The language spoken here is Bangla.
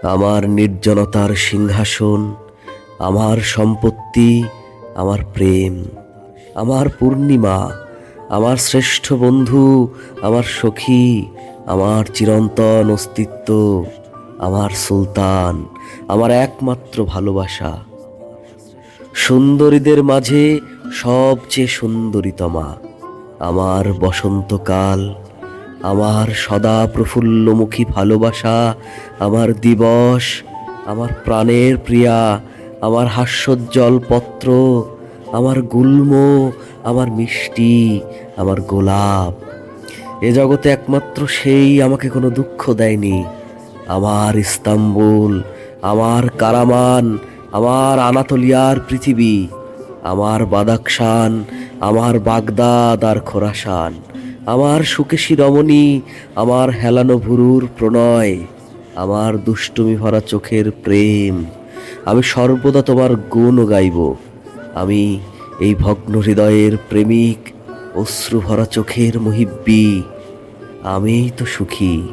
আমার নির্জনতার সিংহাসন, আমার সম্পত্তি, আমার প্রেম, আমার পূর্ণিমা, আমার শ্রেষ্ঠ বন্ধু, আমার সখী, আমার চিরন্তন অস্তিত্ব, আমার সুলতান, আমার একমাত্র ভালোবাসা। সুন্দরীদের মাঝে সবচেয়ে সুন্দরীতমা, আমার বসন্তকাল, আমার সদা প্রফুল্লমুখী ভালোবাসা, আমার দিবস, আমার প্রাণের প্রিয়া, আমার হাস্যোজ্জ্বল পত্র, আমার গুল্ম, আমার মিষ্টি, আমার গোলাপ। এ জগতে একমাত্র সেই আমাকে কোনো দুঃখ দেয়নি। আমার ইস্তাম্বুল, আমার কারামান, আমার আনাতোলিয়ার পৃথিবী, আমার বাদাখশান, আমার বাগদাদ আর খোরাসান, আমার সুকেশী রমণী, আমার হেলানো ভুরুর প্রণয়, আমার দুষ্টুমি ভরা চোখের প্রেম। আমি সর্বদা তোমার গুণ গাইব। আমি এই ভগ্ন হৃদয়ের প্রেমিক, অশ্রু ভরা চোখের মুহিব্বি। আমিই তো সুখী।